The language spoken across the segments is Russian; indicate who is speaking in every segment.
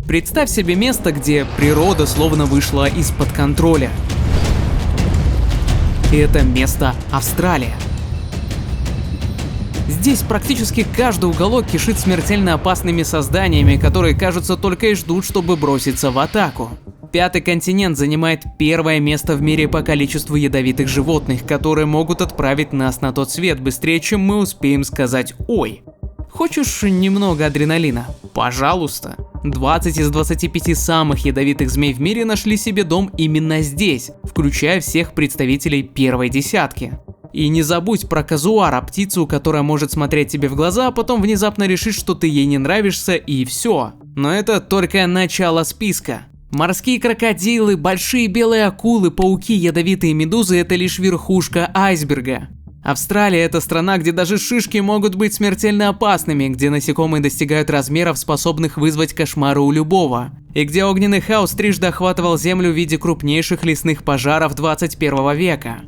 Speaker 1: Представь себе место, где природа словно вышла из-под контроля. Это место Австралия. Здесь практически каждый уголок кишит смертельно опасными созданиями, которые, кажется, только и ждут, чтобы броситься в атаку. Пятый континент занимает первое место в мире по количеству ядовитых животных, которые могут отправить нас на тот свет быстрее, чем мы успеем сказать «Ой». Хочешь немного адреналина? Пожалуйста. 20 из 25 самых ядовитых змей в мире нашли себе дом именно здесь, включая всех представителей первой десятки. И не забудь про казуара, птицу, которая может смотреть тебе в глаза, а потом внезапно решить, что ты ей не нравишься, и все. Но это только начало списка. Морские крокодилы, большие белые акулы, пауки, ядовитые медузы – это лишь верхушка айсберга. Австралия – это страна, где даже шишки могут быть смертельно опасными, где насекомые достигают размеров, способных вызвать кошмары у любого, и где огненный хаос трижды охватывал землю в виде крупнейших лесных пожаров 21 века.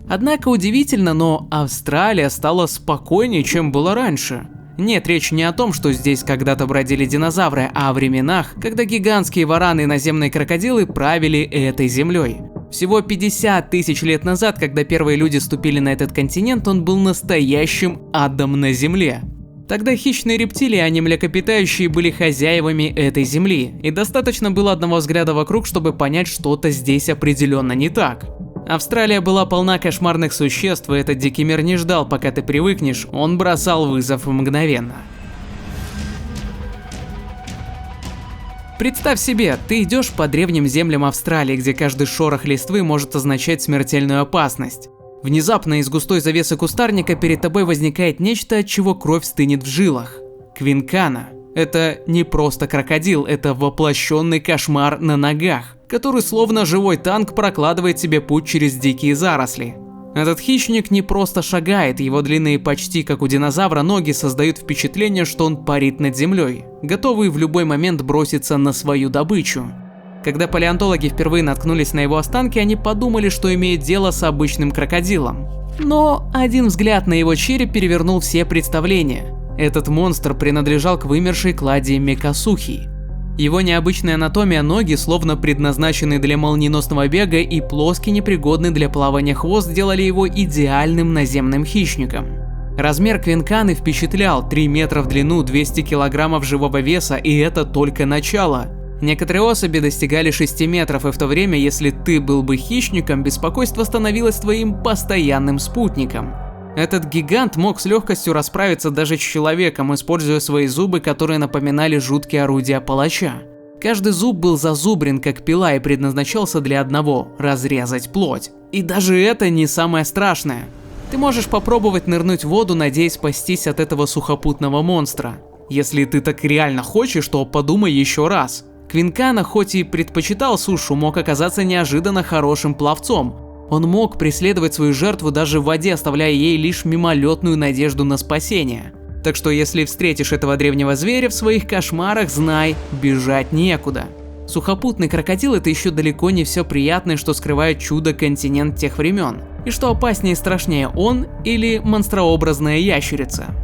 Speaker 1: Однако удивительно, но Австралия стала спокойнее, чем было раньше. Нет, речь не о том, что здесь когда-то бродили динозавры, а о временах, когда гигантские вараны и наземные крокодилы правили этой землей. Всего 50 тысяч лет назад, когда первые люди ступили на этот континент, он был настоящим адом на земле. Тогда хищные рептилии, а не млекопитающие, были хозяевами этой земли, и достаточно было одного взгляда вокруг, чтобы понять, что-то здесь определенно не так. Австралия была полна кошмарных существ, и этот дикий мир не ждал, пока ты привыкнешь, он бросал вызов мгновенно. Представь себе, ты идешь по древним землям Австралии, где каждый шорох листвы может означать смертельную опасность. Внезапно из густой завесы кустарника перед тобой возникает нечто, от чего кровь стынет в жилах. Квинкана. Это не просто крокодил, это воплощенный кошмар на ногах, который словно живой танк прокладывает себе путь через дикие заросли. Этот хищник не просто шагает, его длинные почти как у динозавра ноги создают впечатление, что он парит над землей, готовый в любой момент броситься на свою добычу. Когда палеонтологи впервые наткнулись на его останки, они подумали, что имеют дело с обычным крокодилом. Но один взгляд на его череп перевернул все представления. Этот монстр принадлежал к вымершей кладе Мекасухи. Его необычная анатомия, ноги, словно предназначенные для молниеносного бега, и плоский, непригодный для плавания хвост делали его идеальным наземным хищником. Размер квинканы впечатлял: 3 метра в длину, 200 килограммов живого веса, и это только начало. Некоторые особи достигали 6 метров, и в то время, если ты был бы хищником, беспокойство становилось твоим постоянным спутником. Этот гигант мог с легкостью расправиться даже с человеком, используя свои зубы, которые напоминали жуткие орудия палача. Каждый зуб был зазубрен как пила и предназначался для одного – разрезать плоть. И даже это не самое страшное. Ты можешь попробовать нырнуть в воду, надеясь спастись от этого сухопутного монстра. Если ты так реально хочешь, то подумай еще раз. Квинкана, хоть и предпочитал сушу, мог оказаться неожиданно хорошим пловцом. Он мог преследовать свою жертву даже в воде, оставляя ей лишь мимолетную надежду на спасение. Так что если встретишь этого древнего зверя в своих кошмарах, знай, бежать некуда. Сухопутный крокодил – это еще далеко не все приятное, что скрывает чудо-континент тех времен. И что опаснее и страшнее, он или монстрообразная ящерица.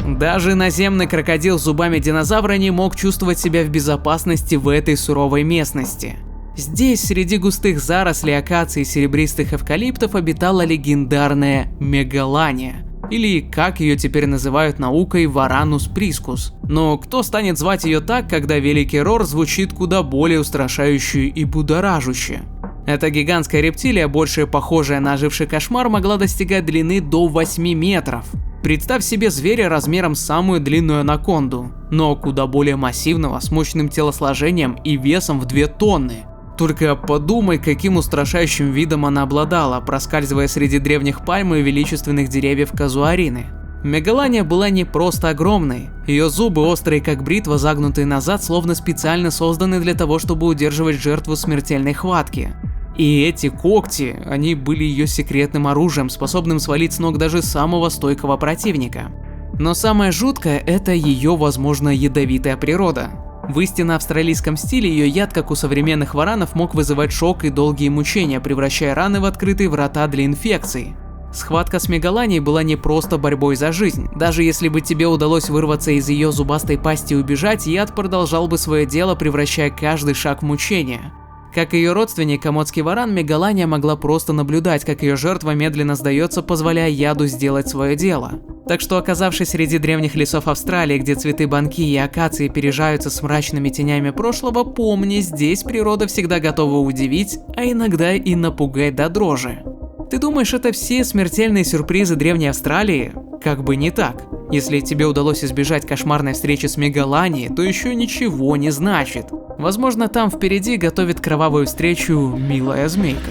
Speaker 1: Даже наземный крокодил с зубами динозавра не мог чувствовать себя в безопасности в этой суровой местности. Здесь, среди густых зарослей акаций и серебристых эвкалиптов, обитала легендарная Мегалания, или, как ее теперь называют наукой, Варанус прискус. Но кто станет звать ее так, когда великий Рор звучит куда более устрашающе и будоражуще? Эта гигантская рептилия, больше похожая на оживший кошмар, могла достигать длины до 8 метров. Представь себе зверя размером с самую длинную анаконду, но куда более массивного, с мощным телосложением и весом в 2 тонны. Только подумай, каким устрашающим видом она обладала, проскальзывая среди древних пальм и величественных деревьев казуарины. Мегалания была не просто огромной, ее зубы, острые как бритва, загнутые назад, словно специально созданы для того, чтобы удерживать жертву в смертельной хватке. И эти когти, они были ее секретным оружием, способным свалить с ног даже самого стойкого противника. Но самое жуткое – это ее, возможно, ядовитая природа. В истинно австралийском стиле ее яд, как у современных варанов, мог вызывать шок и долгие мучения, превращая раны в открытые врата для инфекций. Схватка с Мегаланией была не просто борьбой за жизнь. Даже если бы тебе удалось вырваться из ее зубастой пасти и убежать, яд продолжал бы свое дело, превращая каждый шаг в мучение. Как ее родственник комодский варан, Мегалания могла просто наблюдать, как ее жертва медленно сдается, позволяя яду сделать свое дело. Так что, оказавшись среди древних лесов Австралии, где цветы банки и акации пережаются с мрачными тенями прошлого, помни, здесь природа всегда готова удивить, а иногда и напугать до дрожи. Ты думаешь, это все смертельные сюрпризы древней Австралии? Как бы не так. Если тебе удалось избежать кошмарной встречи с Мегаланией, то еще ничего не значит. Возможно, там впереди готовит кровавую встречу милая змейка.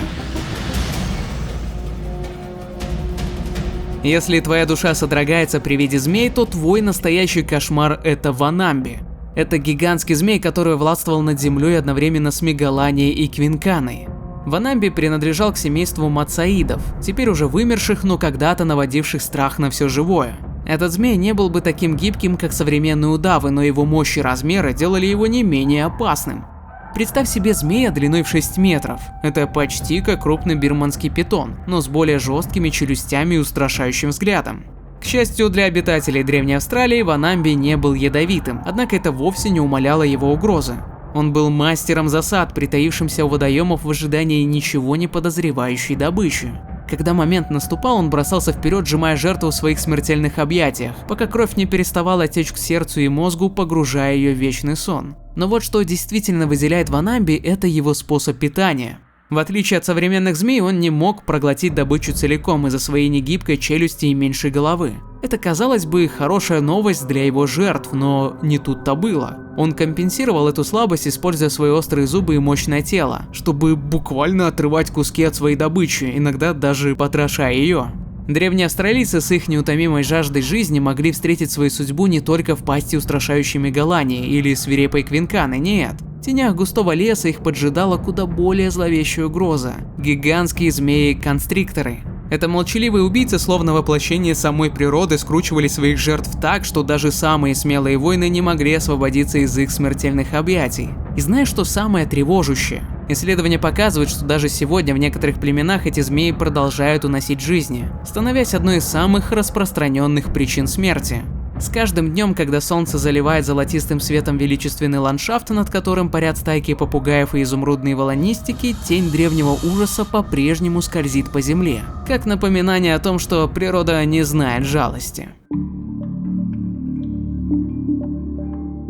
Speaker 1: Если твоя душа содрогается при виде змей, то твой настоящий кошмар – это Ванамби. Это гигантский змей, который властвовал над землей одновременно с Мегаланией и Квинканой. Ванамби принадлежал к семейству мацаидов, теперь уже вымерших, но когда-то наводивших страх на все живое. Этот змей не был бы таким гибким, как современные удавы, но его мощь и размеры делали его не менее опасным. Представь себе змея длиной в 6 метров. Это почти как крупный бирманский питон, но с более жесткими челюстями и устрашающим взглядом. К счастью для обитателей Древней Австралии, Ванамби не был ядовитым, однако это вовсе не умаляло его угрозы. Он был мастером засад, притаившимся у водоемов в ожидании ничего не подозревающей добычи. Когда момент наступал, он бросался вперед, сжимая жертву в своих смертельных объятиях, пока кровь не переставала течь к сердцу и мозгу, погружая ее в вечный сон. Но вот что действительно выделяет Ванамби – это его способ питания. В отличие от современных змей, он не мог проглотить добычу целиком из-за своей негибкой челюсти и меньшей головы. Это, казалось бы, хорошая новость для его жертв, но не тут-то было. Он компенсировал эту слабость, используя свои острые зубы и мощное тело, чтобы буквально отрывать куски от своей добычи, иногда даже потрошая ее. Древние австралийцы с их неутомимой жаждой жизни могли встретить свою судьбу не только в пасти устрашающей Мегалании или свирепой Квинканы, нет. В тенях густого леса их поджидала куда более зловещая угроза – гигантские змеи-констрикторы. Это молчаливые убийцы, словно воплощение самой природы, скручивали своих жертв так, что даже самые смелые воины не могли освободиться из их смертельных объятий. И знаешь, что самое тревожащее? Исследования показывают, что даже сегодня в некоторых племенах эти змеи продолжают уносить жизни, становясь одной из самых распространенных причин смерти. С каждым днем, когда солнце заливает золотистым светом величественный ландшафт, над которым парят стайки попугаев и изумрудные волонистики, тень древнего ужаса по-прежнему скользит по земле, как напоминание о том, что природа не знает жалости.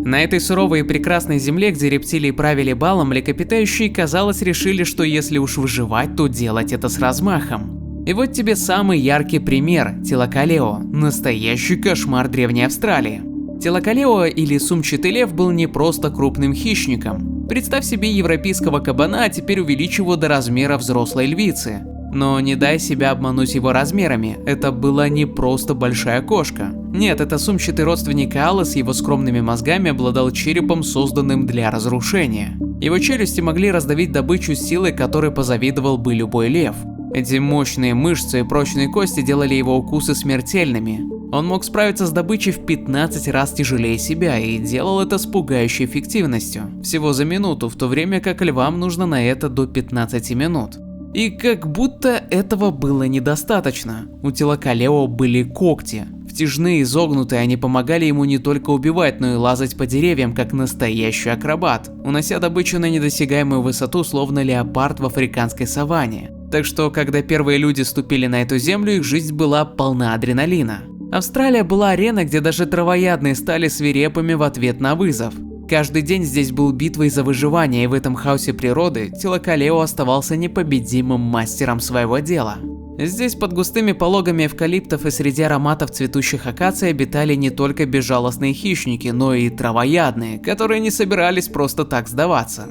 Speaker 1: На этой суровой и прекрасной земле, где рептилии правили балом, млекопитающие, казалось, решили, что если уж выживать, то делать это с размахом. И вот тебе самый яркий пример – Телокалео, настоящий кошмар Древней Австралии. Телокалео или сумчатый лев был не просто крупным хищником. Представь себе европейского кабана, а теперь увеличь его до размера взрослой львицы. Но не дай себя обмануть его размерами, это была не просто большая кошка. Нет, это сумчатый родственник Аала с его скромными мозгами обладал черепом, созданным для разрушения. Его челюсти могли раздавить добычу с силой, которой позавидовал бы любой лев. Эти мощные мышцы и прочные кости делали его укусы смертельными. Он мог справиться с добычей в 15 раз тяжелее себя и делал это с пугающей эффективностью. Всего за минуту, в то время как львам нужно на это до 15 минут. И как будто этого было недостаточно. У Телокалео были когти. Втяжные, изогнутые, они помогали ему не только убивать, но и лазать по деревьям, как настоящий акробат, унося добычу на недосягаемую высоту, словно леопард в африканской саванне. Так что, когда первые люди ступили на эту землю, их жизнь была полна адреналина. Австралия была ареной, где даже травоядные стали свирепыми в ответ на вызов. Каждый день здесь был битвой за выживание, и в этом хаосе природы Телокалео оставался непобедимым мастером своего дела. Здесь под густыми пологами эвкалиптов и среди ароматов цветущих акаций обитали не только безжалостные хищники, но и травоядные, которые не собирались просто так сдаваться.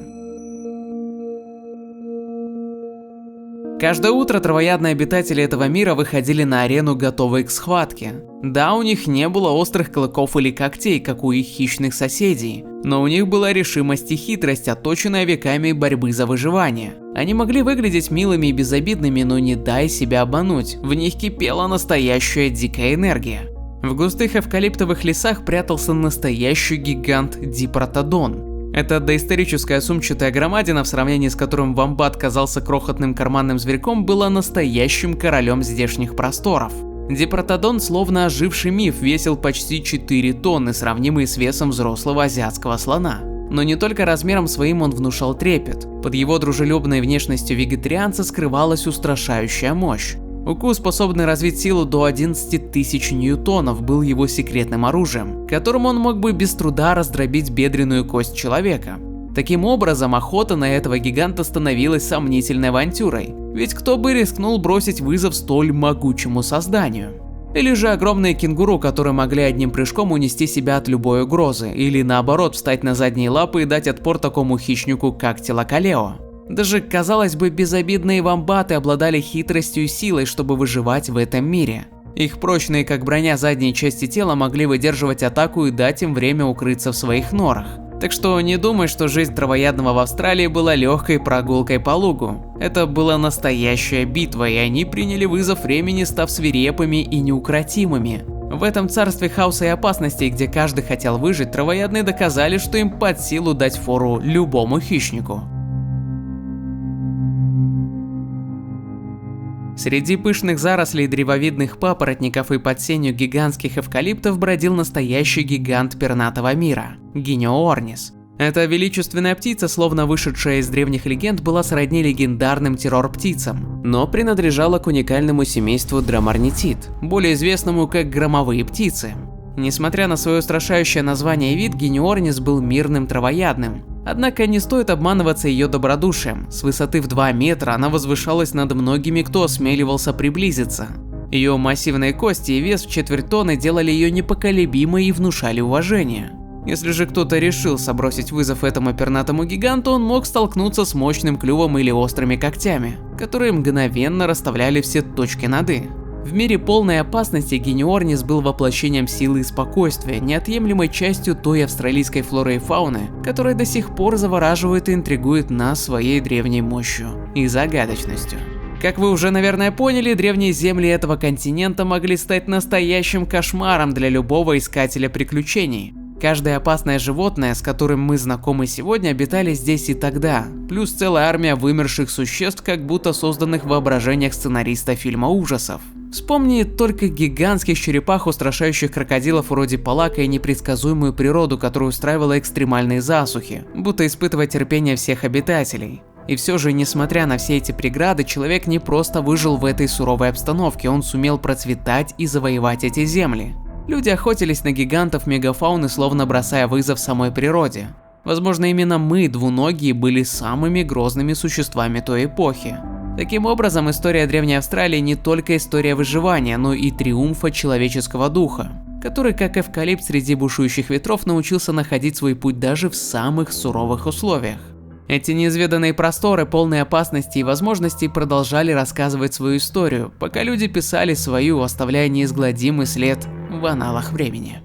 Speaker 1: Каждое утро травоядные обитатели этого мира выходили на арену, готовые к схватке. Да, у них не было острых клыков или когтей, как у их хищных соседей, но у них была решимость и хитрость, отточенная веками борьбы за выживание. Они могли выглядеть милыми и безобидными, но не дай себя обмануть, в них кипела настоящая дикая энергия. В густых эвкалиптовых лесах прятался настоящий гигант Дипротодон. Эта доисторическая сумчатая громадина, в сравнении с которым вомбат казался крохотным карманным зверьком, была настоящим королем здешних просторов. Дипротодон, словно оживший миф, весил почти 4 тонны, сравнимые с весом взрослого азиатского слона. Но не только размером своим он внушал трепет. Под его дружелюбной внешностью вегетарианца скрывалась устрашающая мощь. Уку, способный развить силу до 11 тысяч ньютонов, был его секретным оружием, которым он мог бы без труда раздробить бедренную кость человека. Таким образом, охота на этого гиганта становилась сомнительной авантюрой, ведь кто бы рискнул бросить вызов столь могучему созданию? Или же огромные кенгуру, которые могли одним прыжком унести себя от любой угрозы, или наоборот встать на задние лапы и дать отпор такому хищнику, как Тилакалео. Даже, казалось бы, безобидные вомбаты обладали хитростью и силой, чтобы выживать в этом мире. Их прочные, как броня, задние части тела могли выдерживать атаку и дать им время укрыться в своих норах. Так что не думай, что жизнь травоядного в Австралии была легкой прогулкой по лугу. Это была настоящая битва, и они приняли вызов времени, став свирепыми и неукротимыми. В этом царстве хаоса и опасностей, где каждый хотел выжить, травоядные доказали, что им под силу дать фору любому хищнику. Среди пышных зарослей древовидных папоротников и под сенью гигантских эвкалиптов бродил настоящий гигант пернатого мира – Гиниоорнис. Эта величественная птица, словно вышедшая из древних легенд, была сродни легендарным террор-птицам, но принадлежала к уникальному семейству Дромарнитид, более известному как громовые птицы. Несмотря на свое устрашающее название и вид, Гиниоорнис был мирным травоядным. Однако не стоит обманываться ее добродушием. С высоты в 2 метра она возвышалась над многими, кто осмеливался приблизиться. Ее массивные кости и вес в 1/4 тонны делали ее непоколебимой и внушали уважение. Если же кто-то решился бросить вызов этому пернатому гиганту, он мог столкнуться с мощным клювом или острыми когтями, которые мгновенно расставляли все точки над «и». В мире полной опасности Гиниоорнис был воплощением силы и спокойствия, неотъемлемой частью той австралийской флоры и фауны, которая до сих пор завораживает и интригует нас своей древней мощью и загадочностью. Как вы уже, наверное, поняли, древние земли этого континента могли стать настоящим кошмаром для любого искателя приключений. Каждое опасное животное, с которым мы знакомы сегодня, обитали здесь и тогда, плюс целая армия вымерших существ, как будто созданных в воображениях сценариста фильма ужасов. Вспомни только гигантских черепах, устрашающих крокодилов вроде Полака, и непредсказуемую природу, которая устраивала экстремальные засухи, будто испытывая терпение всех обитателей. И все же, несмотря на все эти преграды, человек не просто выжил в этой суровой обстановке, он сумел процветать и завоевать эти земли. Люди охотились на гигантов мегафауны, словно бросая вызов самой природе. Возможно, именно мы, двуногие, были самыми грозными существами той эпохи. Таким образом, история Древней Австралии не только история выживания, но и триумфа человеческого духа, который, как эвкалипт среди бушующих ветров, научился находить свой путь даже в самых суровых условиях. Эти неизведанные просторы, полные опасностей и возможностей, продолжали рассказывать свою историю, пока люди писали свою, оставляя неизгладимый след в аналах времени.